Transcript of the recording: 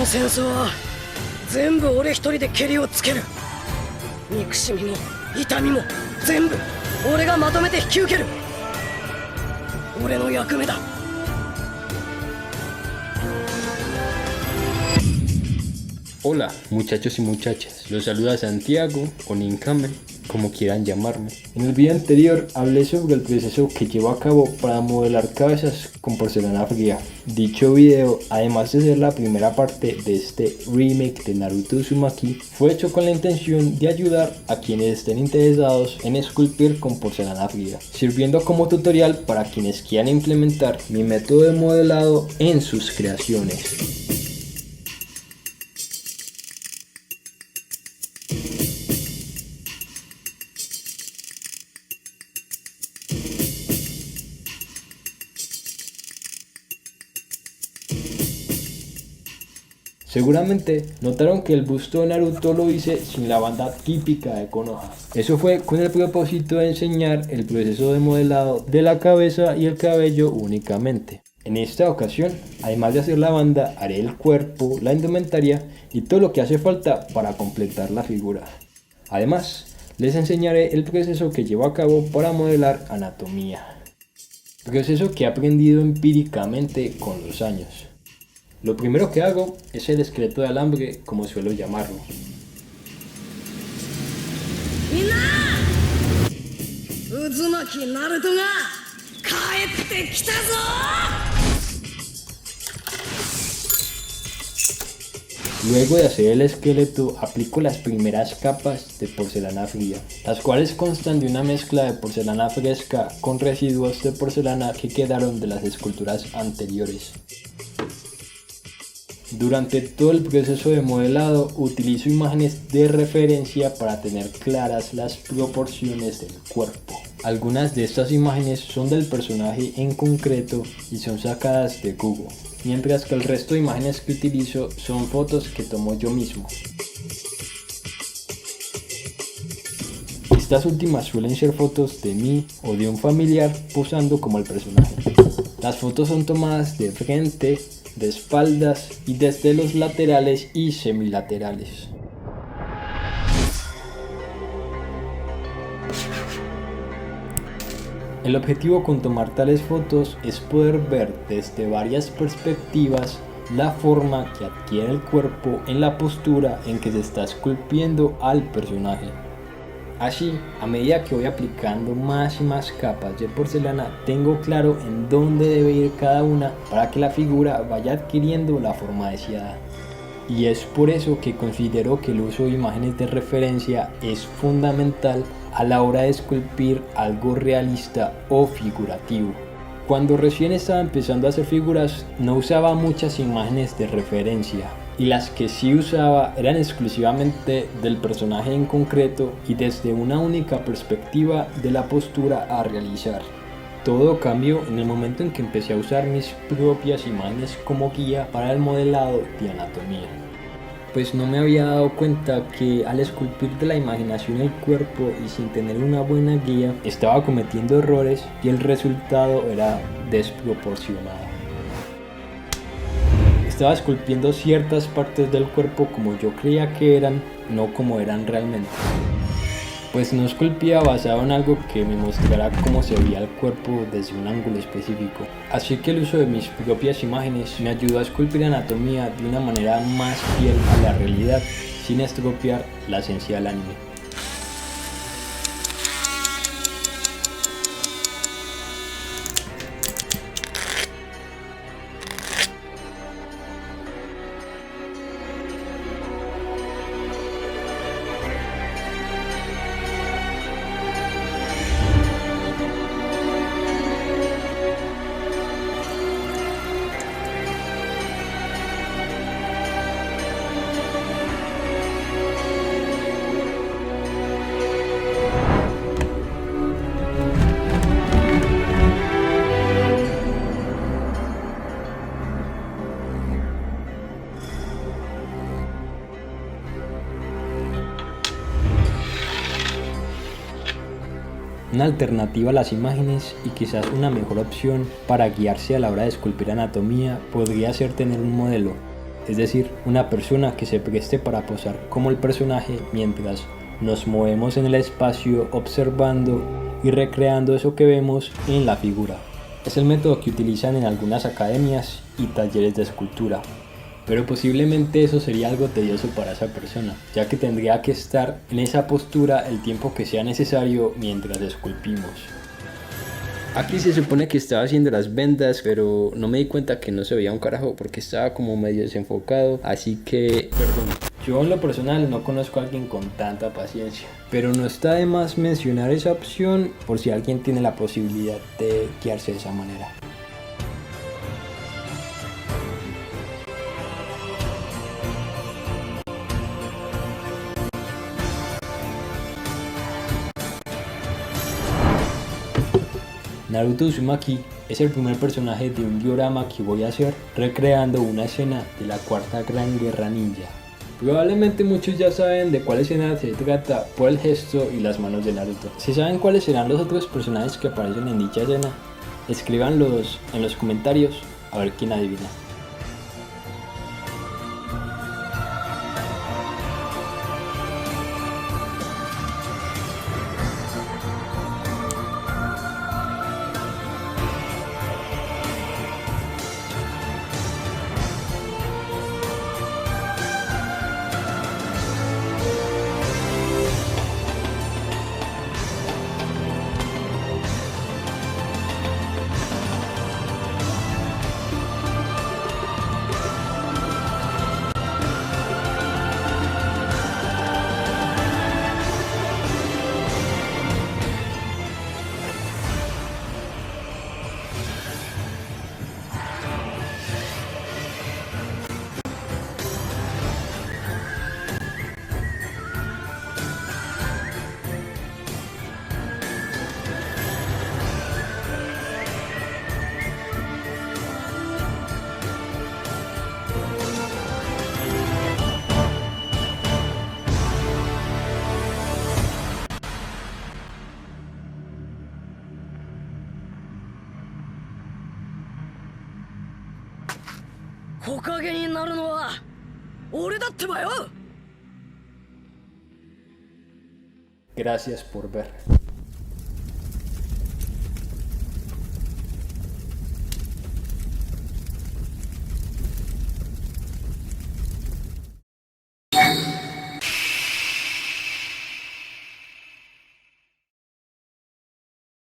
の戦争は全部俺一人でケリをつける。憎しみも痛みも全部俺がまとめて引き受ける。俺の役目だ。Hola, muchachos y muchachas, los saluda Santiago o Ninkamen, como quieran llamarme. En el video anterior hablé sobre el proceso que llevo a cabo para modelar cabezas con porcelana fría. Dicho video, además de ser la primera parte de este remake de Naruto Uzumaki, fue hecho con la intención de ayudar a quienes estén interesados en esculpir con porcelana fría, sirviendo como tutorial para quienes quieran implementar mi método de modelado en sus creaciones. Seguramente notaron que el busto de Naruto lo hice sin la banda típica de Konoha. Eso fue con el propósito de enseñar el proceso de modelado de la cabeza y el cabello únicamente. En esta ocasión, además de hacer la banda, haré el cuerpo, la indumentaria y todo lo que hace falta para completar la figura. Además, les enseñaré el proceso que llevo a cabo para modelar anatomía. Proceso que he aprendido empíricamente con los años. Lo primero que hago es el esqueleto de alambre, como suelo llamarlo. Uzumaki Naruto ga kaette kita zo! Luego de hacer el esqueleto, aplico las primeras capas de porcelana fría, las cuales constan de una mezcla de porcelana fresca con residuos de porcelana que quedaron de las esculturas anteriores. Durante todo el proceso de modelado utilizo imágenes de referencia para tener claras las proporciones del cuerpo. Algunas de estas imágenes son del personaje en concreto y son sacadas de Google, mientras que el resto de imágenes que utilizo son fotos que tomo yo mismo. Estas últimas suelen ser fotos de mí o de un familiar posando como el personaje. Las fotos son tomadas de frente, de espaldas y desde los laterales y semilaterales. El objetivo con tomar tales fotos es poder ver desde varias perspectivas la forma que adquiere el cuerpo en la postura en que se está esculpiendo al personaje. Así, a medida que voy aplicando más y más capas de porcelana, tengo claro en dónde debe ir cada una para que la figura vaya adquiriendo la forma deseada. Y es por eso que considero que el uso de imágenes de referencia es fundamental a la hora de esculpir algo realista o figurativo. Cuando recién estaba empezando a hacer figuras, no usaba muchas imágenes de referencia. Y las que sí usaba eran exclusivamente del personaje en concreto y desde una única perspectiva de la postura a realizar. Todo cambió en el momento en que empecé a usar mis propias imágenes como guía para el modelado de anatomía. Pues no me había dado cuenta que al esculpir de la imaginación el cuerpo y sin tener una buena guía, estaba cometiendo errores y el resultado era desproporcionado. Estaba esculpiendo ciertas partes del cuerpo como yo creía que eran, no como eran realmente. Pues no esculpía basado en algo que me mostrara cómo se veía el cuerpo desde un ángulo específico. Así que el uso de mis propias imágenes me ayudó a esculpir anatomía de una manera más fiel a la realidad, sin estropear la esencia del anime. Una alternativa a las imágenes y quizás una mejor opción para guiarse a la hora de esculpir anatomía podría ser tener un modelo. es decir, una persona que se preste para posar como el personaje mientras nos movemos en el espacio observando y recreando eso que vemos en la figura. Es el método que utilizan en algunas academias y talleres de escultura, pero posiblemente eso sería algo tedioso para esa persona, ya que tendría que estar en esa postura el tiempo que sea necesario mientras esculpimos. Aquí se supone que estaba haciendo las vendas, pero no me di cuenta que no se veía un carajo porque estaba como medio desenfocado, así que, perdón. Yo en lo personal no conozco a alguien con tanta paciencia, pero no está de más mencionar esa opción por si alguien tiene la posibilidad de guiarse de esa manera. Naruto Uzumaki es el primer personaje de un diorama que voy a hacer recreando una escena de la Cuarta Gran Guerra Ninja. Probablemente muchos ya saben de cuál escena se trata por el gesto y las manos de Naruto. Si saben cuáles serán los otros personajes que aparecen en dicha escena, escríbanlos en los comentarios a ver quién adivina.木陰になるのは俺だってばよ。 Gracias por ver.